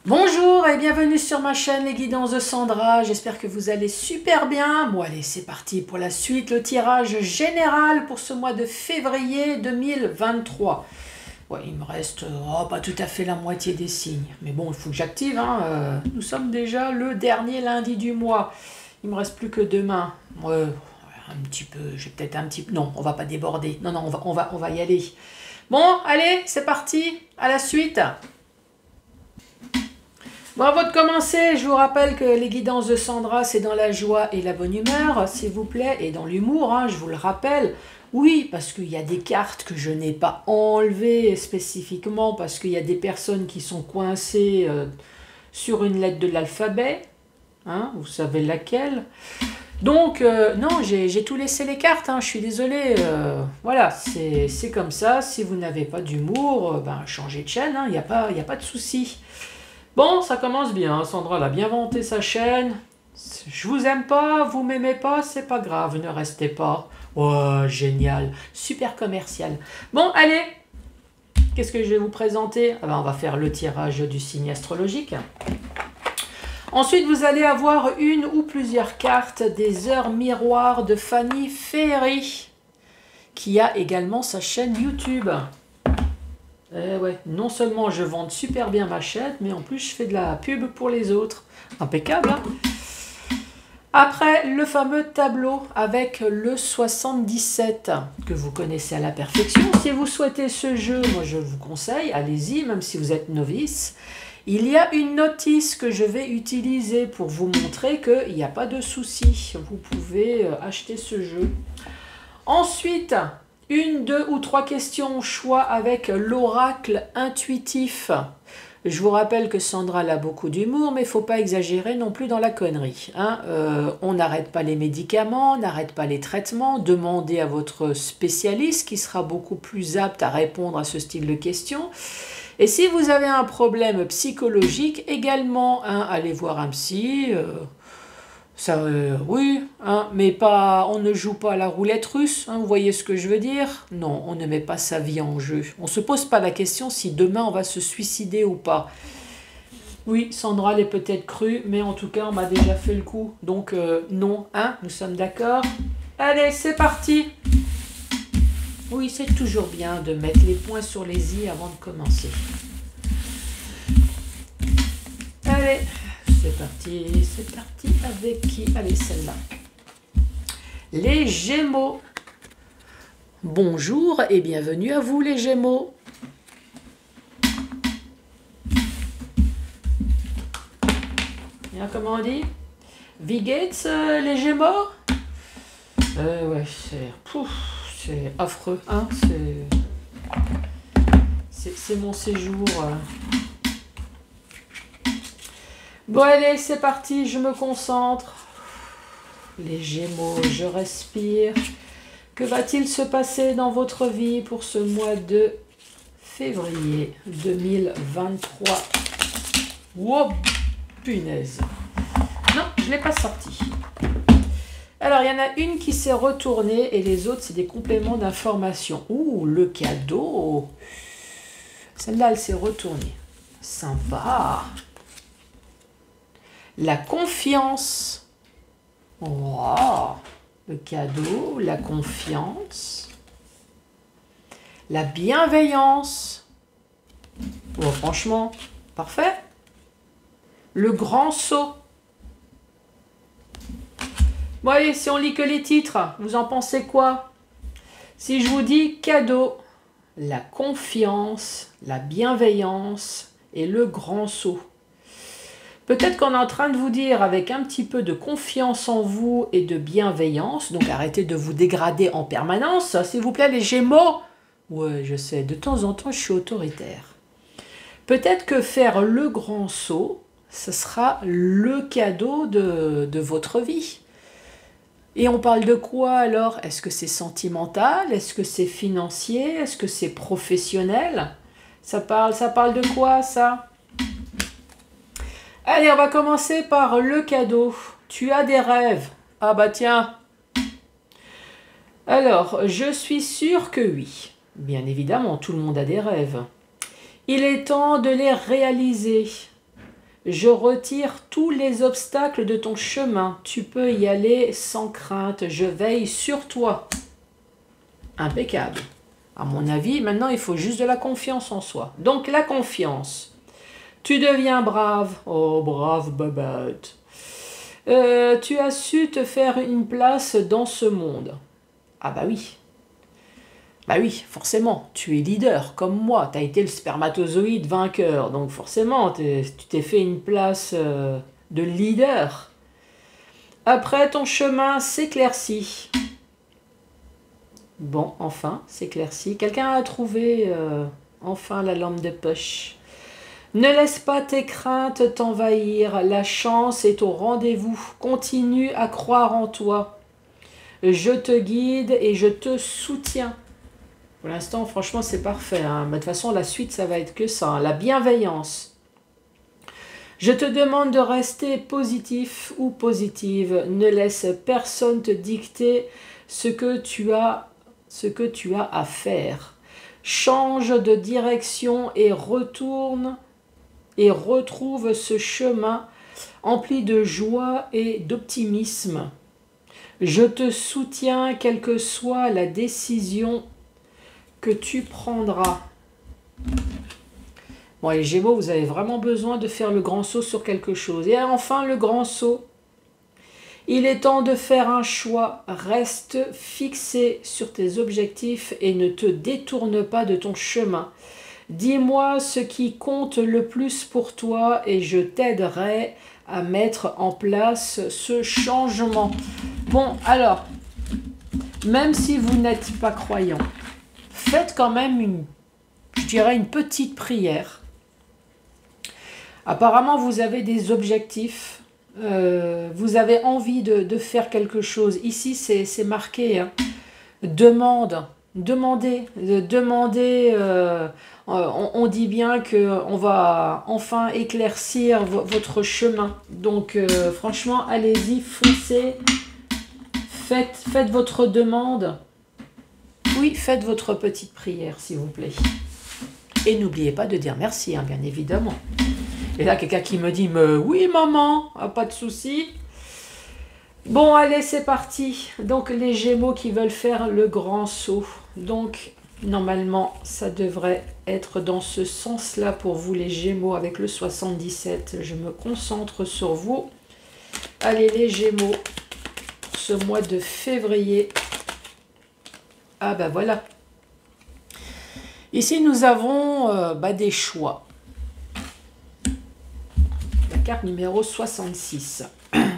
Bonjour et bienvenue sur ma chaîne Les Guidances de Sandra, j'espère que vous allez super bien. Bon allez, c'est parti pour la suite, le tirage général pour ce mois de février 2023. Ouais, il me reste pas tout à fait la moitié des signes, mais bon, il faut que j'active, hein. Nous sommes déjà le dernier lundi du mois, il me reste plus que demain. Ouais, un petit peu, j'ai peut-être un petit peu... Non, on va pas déborder, non, on va y aller. Bon, allez, c'est parti, à la suite. Bon, avant de commencer, je vous rappelle que les guidances de Sandra, c'est dans la joie et la bonne humeur, s'il vous plaît, et dans l'humour, hein, je vous le rappelle. Oui, parce qu'il y a des cartes que je n'ai pas enlevées spécifiquement, parce qu'il y a des personnes qui sont coincées sur une lettre de l'alphabet, hein, vous savez laquelle. Donc, non, j'ai tout laissé les cartes, hein, je suis désolée. Voilà, c'est comme ça, si vous n'avez pas d'humour, ben, changez de chaîne, il n'y a pas de souci. Bon, ça commence bien, Sandra elle a bien vanté sa chaîne. Je vous aime pas, vous m'aimez pas, c'est pas grave, ne restez pas. Oh, génial, super commercial. Bon, allez, qu'est-ce que je vais vous présenter? Ah ben, on va faire le tirage du signe astrologique. Ensuite, vous allez avoir une ou plusieurs cartes des heures miroirs de Fanny Ferry, qui a également sa chaîne YouTube. Ouais, non seulement je vends super bien ma chaîne, mais en plus je fais de la pub pour les autres. Impeccable, hein? Après, le fameux tableau avec le 77, que vous connaissez à la perfection. Si vous souhaitez ce jeu, moi je vous conseille, allez-y, même si vous êtes novice. Il y a une notice que je vais utiliser pour vous montrer qu'il n'y a pas de souci. Vous pouvez acheter ce jeu. Ensuite, une, deux ou trois questions au choix avec l'oracle intuitif. Je vous rappelle que Sandra a beaucoup d'humour, mais il ne faut pas exagérer non plus dans la connerie, hein. On n'arrête pas les médicaments, on n'arrête pas les traitements. Demandez à votre spécialiste qui sera beaucoup plus apte à répondre à ce style de questions. Et si vous avez un problème psychologique, également, hein, allez voir un psy. Ça, oui, hein, mais pas, on ne joue pas à la roulette russe, hein, vous voyez ce que je veux dire? Non, on ne met pas sa vie en jeu. On ne se pose pas la question si demain on va se suicider ou pas. Oui, Sandra l'est peut-être crue, mais en tout cas, on m'a déjà fait le coup. Donc, non, hein, nous sommes d'accord? Allez, c'est parti! Oui, c'est toujours bien de mettre les points sur les i avant de commencer. Allez! C'est parti avec qui? Allez, celle-là. Les Gémeaux. Bonjour et bienvenue à vous les Gémeaux. Bien, comment on dit? Vigates, les Gémeaux? Ouais, c'est affreux, hein, c'est mon séjour. Bon allez, c'est parti, je me concentre. Les Gémeaux, je respire. Que va-t-il se passer dans votre vie pour ce mois de février 2023? Wow, punaise. Non, je ne l'ai pas sorti. Alors, il y en a une qui s'est retournée et les autres, c'est des compléments d'information. Ouh, le cadeau. Celle-là, elle s'est retournée. Sympa. La confiance. Oh, le cadeau, la confiance. La bienveillance. Oh, franchement, parfait. Le grand saut. Bon allez, si on lit que les titres, vous en pensez quoi? Si je vous dis cadeau, la confiance, la bienveillance et le grand saut. Peut-être qu'on est en train de vous dire avec un petit peu de confiance en vous et de bienveillance, donc arrêtez de vous dégrader en permanence, s'il vous plaît les Gémeaux. Ouais, je sais, de temps en temps je suis autoritaire. Peut-être que faire le grand saut, ce sera le cadeau de votre vie. Et on parle de quoi alors? Est-ce que c'est sentimental? Est-ce que c'est financier? Est-ce que c'est professionnel? Ça parle de quoi ça? Allez, on va commencer par le cadeau. Tu as des rêves. Ah bah tiens. Alors, je suis sûre que oui. Bien évidemment, tout le monde a des rêves. Il est temps de les réaliser. Je retire tous les obstacles de ton chemin. Tu peux y aller sans crainte. Je veille sur toi. Impeccable. À mon avis, maintenant, il faut juste de la confiance en soi. Donc, la confiance. Tu deviens brave. Oh, brave babette. Tu as su te faire une place dans ce monde. Ah bah oui. Bah oui, forcément. Tu es leader, comme moi. Tu as été le spermatozoïde vainqueur. Donc, forcément, tu t'es fait une place de leader. Après, ton chemin s'éclaircit. Bon, enfin, s'éclaircit. Quelqu'un a trouvé enfin la lampe de poche. Ne laisse pas tes craintes t'envahir. La chance est au rendez-vous. Continue à croire en toi. Je te guide et je te soutiens. Pour l'instant, franchement, c'est parfait. Hein. Mais de toute façon, la suite, ça va être que ça. Hein. La bienveillance. Je te demande de rester positif ou positive. Ne laisse personne te dicter ce que tu as à faire. Change de direction et retourne et retrouve ce chemin empli de joie et d'optimisme. Je te soutiens quelle que soit la décision que tu prendras. Bon, les Gémeaux, vous avez vraiment besoin de faire le grand saut sur quelque chose. Et enfin, le grand saut. Il est temps de faire un choix. Reste fixé sur tes objectifs et ne te détourne pas de ton chemin. Dis-moi ce qui compte le plus pour toi et je t'aiderai à mettre en place ce changement. Bon, alors, même si vous n'êtes pas croyant, faites quand même je dirais une petite prière. Apparemment, vous avez des objectifs. Vous avez envie de faire quelque chose. Ici, c'est marqué. Hein. Demandez. On dit bien qu'on va enfin éclaircir votre chemin. Donc, franchement, allez-y, foncez. Faites votre demande. Oui, faites votre petite prière, s'il vous plaît. Et n'oubliez pas de dire merci, hein, bien évidemment. Et là, quelqu'un qui me dit, oui, maman, pas de souci. Bon, allez, c'est parti. Donc, les Gémeaux qui veulent faire le grand saut. Donc, normalement, ça devrait être dans ce sens-là pour vous, les Gémeaux, avec le 77. Je me concentre sur vous. Allez, les Gémeaux, pour ce mois de février. Ah, ben voilà. Ici, nous avons des choix. La carte numéro 66.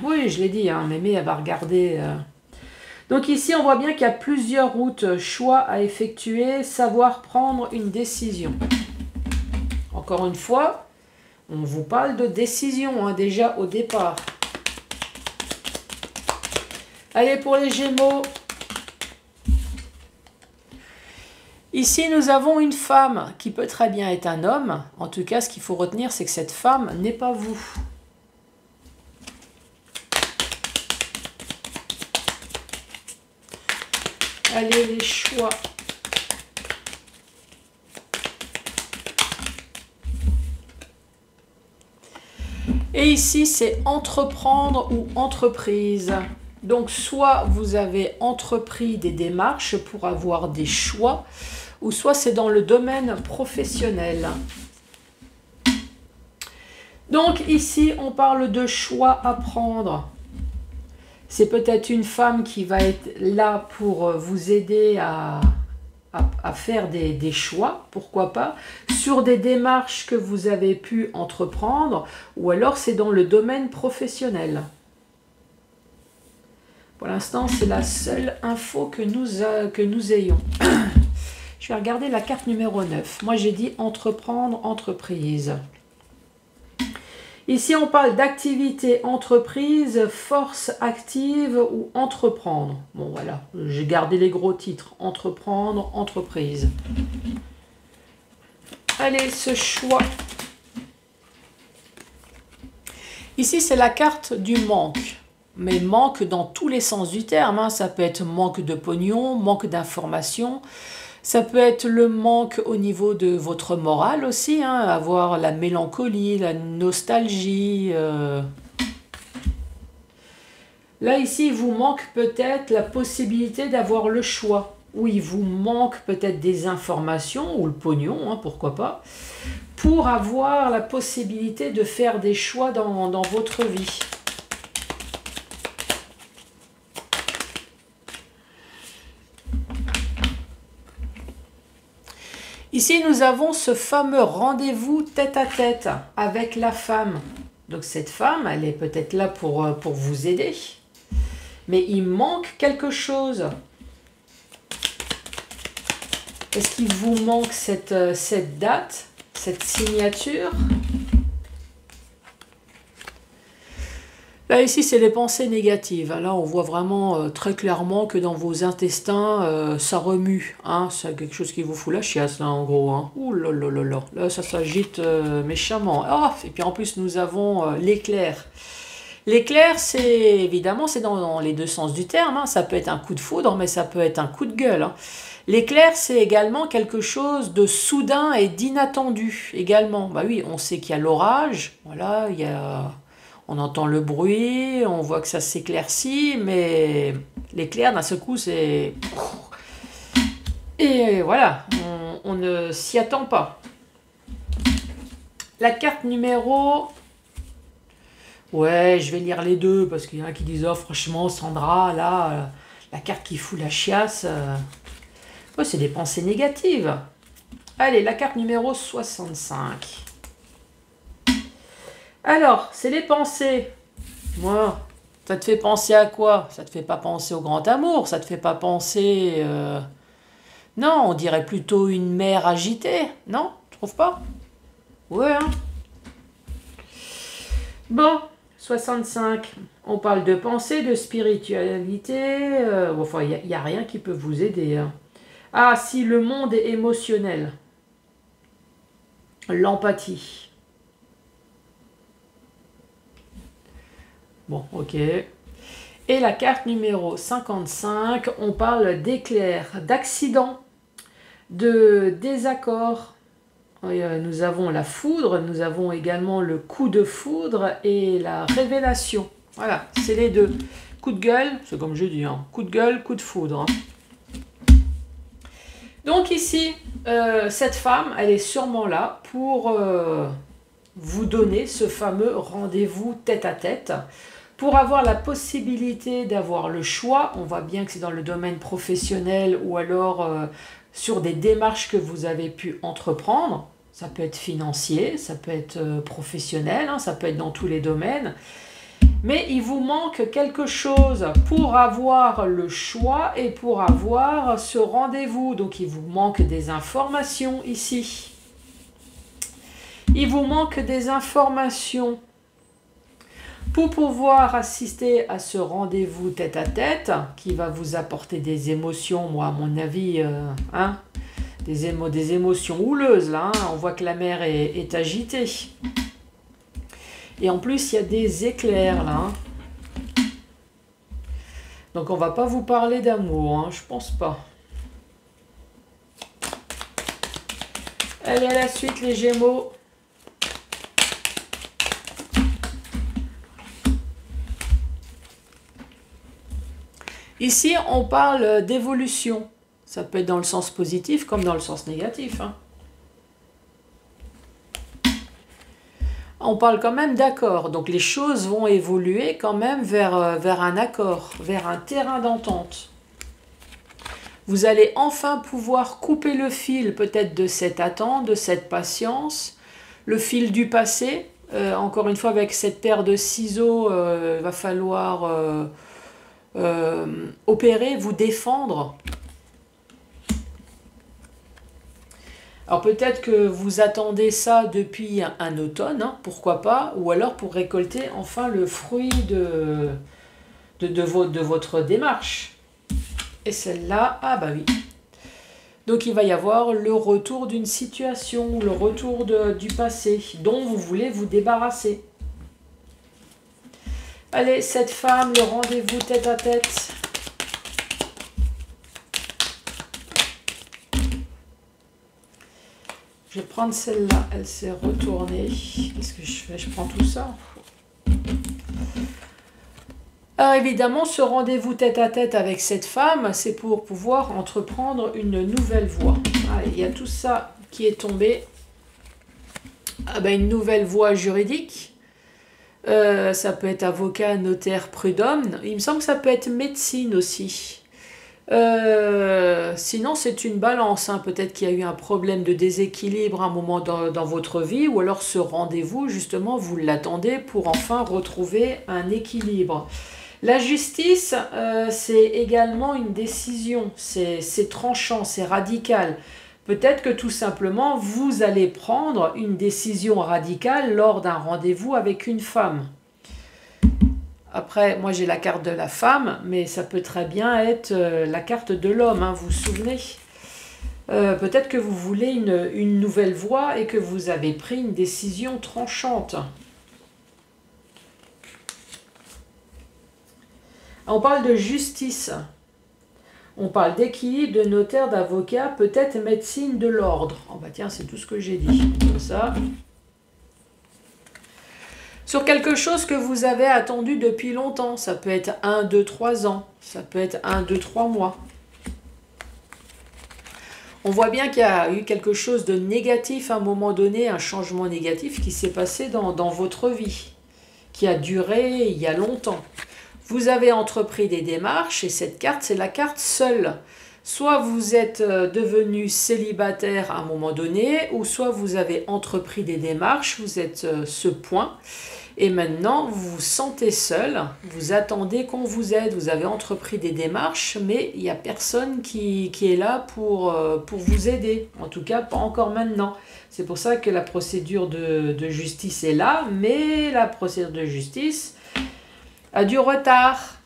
Oui, je l'ai dit, hein, Mémé, elle va regarder. Donc ici, on voit bien qu'il y a plusieurs routes, choix à effectuer, savoir prendre une décision. Encore une fois, on vous parle de décision, hein, déjà au départ. Allez, pour les Gémeaux. Ici, nous avons une femme qui peut très bien être un homme. En tout cas, ce qu'il faut retenir, c'est que cette femme n'est pas vous. Allez, les choix. Et ici, c'est entreprendre ou entreprise. Donc, soit vous avez entrepris des démarches pour avoir des choix, ou soit c'est dans le domaine professionnel. Donc, ici, on parle de choix à prendre. C'est peut-être une femme qui va être là pour vous aider à faire des choix, pourquoi pas, sur des démarches que vous avez pu entreprendre, ou alors c'est dans le domaine professionnel. Pour l'instant, c'est la seule info que nous ayons. Je vais regarder la carte numéro 9. Moi, j'ai dit entreprendre, entreprise. Ici, on parle d'activité, entreprise, force active ou entreprendre. Bon, voilà, j'ai gardé les gros titres. Entreprendre, entreprise. Allez, ce choix. Ici, c'est la carte du manque. Mais manque dans tous les sens du terme. Hein. Ça peut être manque de pognon, manque d'informations. Ça peut être le manque au niveau de votre morale aussi, hein, avoir la mélancolie, la nostalgie. Là, ici, il vous manque peut-être la possibilité d'avoir le choix. Ou il vous manque peut-être des informations, ou le pognon, hein, pourquoi pas, pour avoir la possibilité de faire des choix dans votre vie. Ici, nous avons ce fameux rendez-vous tête-à-tête avec la femme. Donc cette femme, elle est peut-être là pour vous aider. Mais il manque quelque chose. Est-ce qu'il vous manque cette date, cette signature? Là, ici, c'est les pensées négatives. Là, on voit vraiment très clairement que dans vos intestins, ça remue. Hein. C'est quelque chose qui vous fout la chiasse, là, en gros. Hein. Ouh là là là là. Là, ça s'agite méchamment. Oh, et puis, en plus, nous avons l'éclair. L'éclair, c'est évidemment, c'est dans les deux sens du terme. Hein. Ça peut être un coup de foudre, mais ça peut être un coup de gueule. Hein. L'éclair, c'est également quelque chose de soudain et d'inattendu, également. Bah oui, on sait qu'il y a l'orage. Voilà, il y a... On entend le bruit, on voit que ça s'éclaircit, mais l'éclair, d'un seul coup, c'est... Et voilà, on ne s'y attend pas. La carte numéro... Ouais, je vais lire les deux, parce qu'il y en a qui disent « Oh, franchement, Sandra, là, la carte qui fout la chiasse... Ouais, c'est des pensées négatives. » Allez, la carte numéro 65. Alors, c'est les pensées. Moi, ça te fait penser à quoi? Ça te fait pas penser au grand amour, ça te fait pas penser... Non, on dirait plutôt une mer agitée, non? Tu trouves pas? Ouais, hein? Bon, 65. On parle de pensée, de spiritualité. Enfin, il n'y a rien qui peut vous aider. Hein. Ah, si, le monde est émotionnel. L'empathie. Bon, ok. Et la carte numéro 55, on parle d'éclairs, d'accidents, de désaccords. Nous avons la foudre, nous avons également le coup de foudre et la révélation. Voilà, c'est les deux. Coup de gueule, c'est comme je dis, hein. Coup de gueule, coup de foudre. Hein. Donc ici, cette femme, elle est sûrement là pour vous donner ce fameux rendez-vous tête-à-tête. Pour avoir la possibilité d'avoir le choix, on voit bien que c'est dans le domaine professionnel ou alors sur des démarches que vous avez pu entreprendre. Ça peut être financier, ça peut être professionnel, hein, ça peut être dans tous les domaines. Mais il vous manque quelque chose pour avoir le choix et pour avoir ce rendez-vous. Donc il vous manque des informations ici. Il vous manque des informations. Pour pouvoir assister à ce rendez-vous tête-à-tête, qui va vous apporter des émotions, moi à mon avis, hein, des émotions houleuses, là, hein, on voit que la mer est agitée. Et en plus, il y a des éclairs, là. Hein. Donc on ne va pas vous parler d'amour, hein, je pense pas. Allez, à la suite, les Gémeaux. Ici, on parle d'évolution. Ça peut être dans le sens positif comme dans le sens négatif. Hein. On parle quand même d'accord. Donc les choses vont évoluer quand même vers un accord, vers un terrain d'entente. Vous allez enfin pouvoir couper le fil peut-être de cette attente, de cette patience, le fil du passé. Encore une fois, avec cette paire de ciseaux, il va falloir... opérer, vous défendre. Alors peut-être que vous attendez ça depuis un automne, hein, pourquoi pas, ou alors pour récolter enfin le fruit de votre démarche. Et celle-là, ah bah oui. Donc il va y avoir le retour d'une situation, le retour du passé, dont vous voulez vous débarrasser. Allez, cette femme, le rendez-vous tête-à-tête. Je vais prendre celle-là. Elle s'est retournée. Qu'est-ce que je fais? Je prends tout ça. Alors évidemment, ce rendez-vous tête-à-tête avec cette femme, c'est pour pouvoir entreprendre une nouvelle voie. Allez, il y a tout ça qui est tombé. Ah ben, une nouvelle voie juridique. Ça peut être avocat, notaire, prud'homme. Il me semble que ça peut être médecine aussi. Sinon, c'est une balance. Hein. Peut-être qu'il y a eu un problème de déséquilibre à un moment dans votre vie, ou alors ce rendez-vous, justement, vous l'attendez pour enfin retrouver un équilibre. La justice, c'est également une décision. C'est tranchant, c'est radical. Peut-être que tout simplement, vous allez prendre une décision radicale lors d'un rendez-vous avec une femme. Après, moi j'ai la carte de la femme, mais ça peut très bien être la carte de l'homme, hein, vous vous souvenez? Peut-être que vous voulez une nouvelle voie et que vous avez pris une décision tranchante. On parle de justice. On parle d'équilibre, de notaire, d'avocat, peut-être médecine de l'ordre. Oh bah tiens, c'est tout ce que j'ai dit. Comme ça. Sur quelque chose que vous avez attendu depuis longtemps. Ça peut être 1, 2, 3 ans. Ça peut être 1, 2, 3 mois. On voit bien qu'il y a eu quelque chose de négatif à un moment donné, un changement négatif qui s'est passé dans votre vie, qui a duré il y a longtemps. Vous avez entrepris des démarches et cette carte, c'est la carte seule. Soit vous êtes devenu célibataire à un moment donné, ou soit vous avez entrepris des démarches, vous êtes ce point, et maintenant vous vous sentez seul, vous attendez qu'on vous aide, vous avez entrepris des démarches, mais il n'y a personne qui est là pour vous aider, en tout cas pas encore maintenant. C'est pour ça que la procédure de justice est là, mais la procédure de justice a du retard.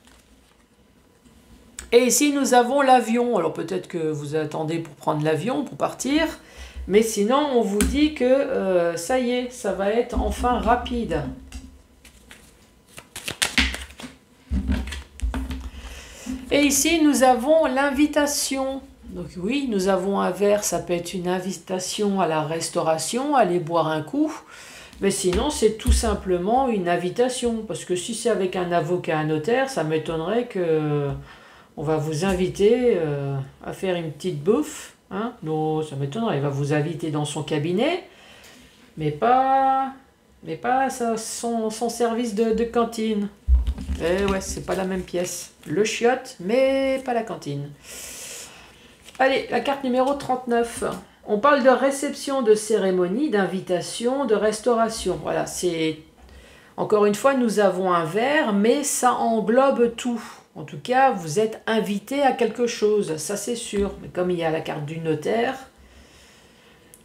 Et ici, nous avons l'avion. Alors peut-être que vous attendez pour prendre l'avion, pour partir. Mais sinon, on vous dit que ça y est, ça va être enfin rapide. Et ici, nous avons l'invitation. Donc oui, nous avons un verre, ça peut être une invitation à la restauration, aller boire un coup. Mais sinon, c'est tout simplement une invitation. Parce que si c'est avec un avocat, un notaire, ça m'étonnerait que on va vous inviter à faire une petite bouffe. Hein? Non, ça m'étonnerait. Il va vous inviter dans son cabinet, mais pas son service de cantine. Eh ouais, c'est pas la même pièce. Le chiotte, mais pas la cantine. Allez, la carte numéro 39. On parle de réception, de cérémonie, d'invitation, de restauration. Voilà, c'est... Encore une fois, nous avons un verre, mais ça englobe tout. En tout cas, vous êtes invité à quelque chose, ça c'est sûr. Mais comme il y a la carte du notaire,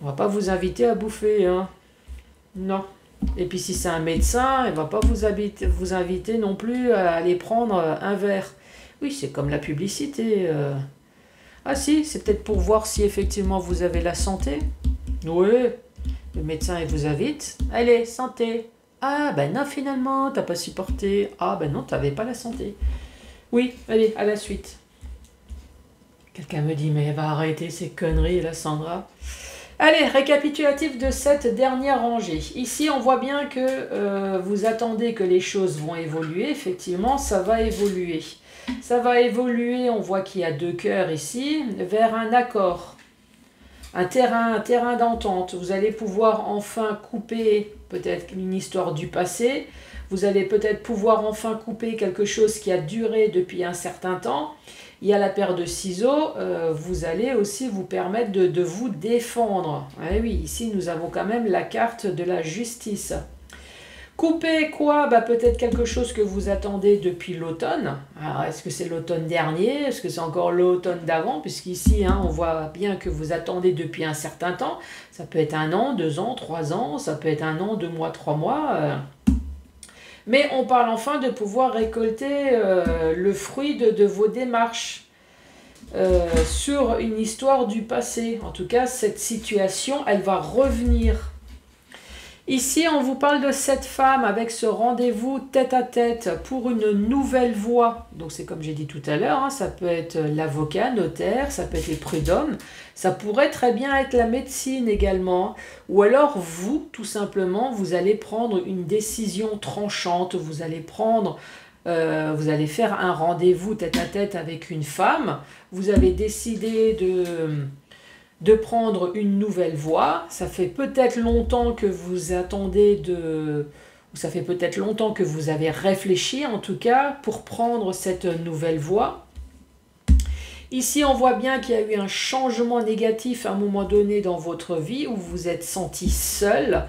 on ne va pas vous inviter à bouffer. Hein. Non. Et puis si c'est un médecin, il ne va pas vous inviter non plus à aller prendre un verre. Oui, c'est comme la publicité. Ah si, c'est peut-être pour voir si effectivement vous avez la santé. Oui, le médecin il vous invite. Allez, santé. Ah ben non, finalement, t'as pas supporté. Ah ben non, t'avais pas la santé. Oui, allez, à la suite. Quelqu'un me dit, mais elle va arrêter ces conneries, la Sandra. Allez, récapitulatif de cette dernière rangée. Ici, on voit bien que vous attendez que les choses vont évoluer. Effectivement, ça va évoluer. Ça va évoluer, on voit qu'il y a 2 cœurs ici, vers un accord. Un terrain d'entente. Vous allez pouvoir enfin couper peut-être une histoire du passé. Vous allez peut-être pouvoir enfin couper quelque chose qui a duré depuis un certain temps. Il y a la paire de ciseaux. Vous allez aussi vous permettre de vous défendre. Eh oui, ici nous avons quand même la carte de la justice. Couper quoi? Bah, peut-être quelque chose que vous attendez depuis l'automne. Alors, est-ce que c'est l'automne dernier? Est-ce que c'est encore l'automne d'avant? Puisqu'ici, hein, on voit bien que vous attendez depuis un certain temps. Ça peut être 1 an, 2 ans, 3 ans. Ça peut être 1 an, 2 mois, 3 mois. Mais on parle enfin de pouvoir récolter le fruit de vos démarches sur une histoire du passé. En tout cas, cette situation, elle va revenir. Ici, on vous parle de cette femme avec ce rendez-vous tête-à-tête pour une nouvelle voie. Donc, c'est comme j'ai dit tout à l'heure, hein, ça peut être l'avocat, notaire, ça peut être les prud'hommes, ça pourrait très bien être la médecine également. Ou alors, vous, tout simplement, vous allez prendre une décision tranchante, vous allez faire un rendez-vous tête-à-tête avec une femme, vous avez décidé de prendre une nouvelle voie. Ça fait peut-être longtemps que vous attendez ça fait peut-être longtemps que vous avez réfléchi en tout cas pour prendre cette nouvelle voie. Ici, on voit bien qu'il y a eu un changement négatif à un moment donné dans votre vie où vous vous êtes senti seul,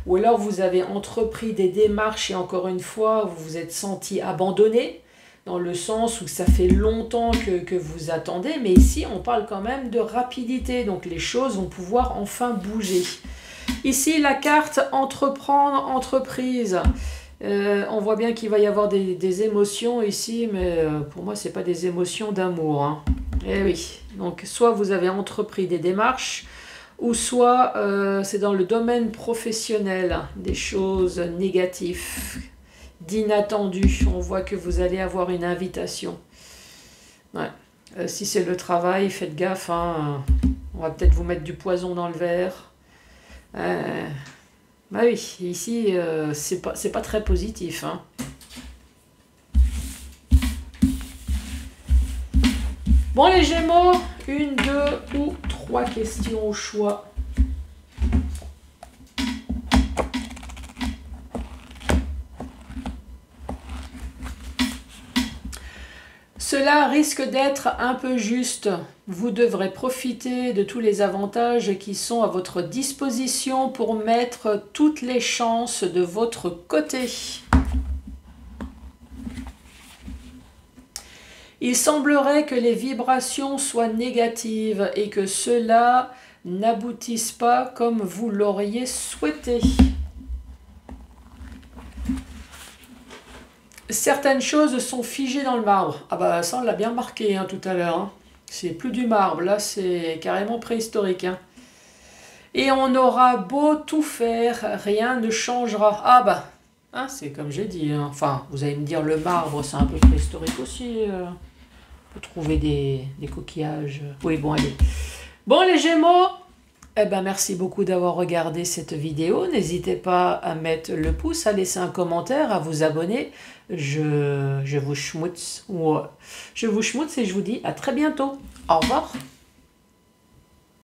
ou alors vous avez entrepris des démarches et encore une fois, vous vous êtes senti abandonné, dans le sens où ça fait longtemps que vous attendez, mais ici on parle quand même de rapidité, donc les choses vont pouvoir enfin bouger. Ici la carte entreprendre, entreprise, on voit bien qu'il va y avoir des émotions ici, mais pour moi c'est pas des émotions d'amour, hein. Eh oui, donc soit vous avez entrepris des démarches, ou soit c'est dans le domaine professionnel, des choses négatives, d'inattendu. On voit que vous allez avoir une invitation. Ouais. Si c'est le travail, faites gaffe, hein. On va peut-être vous mettre du poison dans le verre. Bah oui, ici, c'est pas très positif, hein. Bon, les Gémeaux, 1, 2 ou 3 questions au choix. Cela risque d'être un peu juste. Vous devrez profiter de tous les avantages qui sont à votre disposition pour mettre toutes les chances de votre côté. Il semblerait que les vibrations soient négatives et que cela n'aboutisse pas comme vous l'auriez souhaité. Certaines choses sont figées dans le marbre. Ah bah ça on l'a bien marqué hein, tout à l'heure. Hein. C'est plus du marbre, là c'est carrément préhistorique. Hein. Et on aura beau tout faire, rien ne changera. Ah bah, hein, c'est comme j'ai dit. Hein. Enfin, vous allez me dire le marbre c'est un peu préhistorique aussi. On peut trouver des coquillages. Oui bon allez. Bon les Gémeaux, eh ben, merci beaucoup d'avoir regardé cette vidéo. N'hésitez pas à mettre le pouce, à laisser un commentaire, à vous abonner. Je vous schmutz et je vous dis à très bientôt. Au revoir.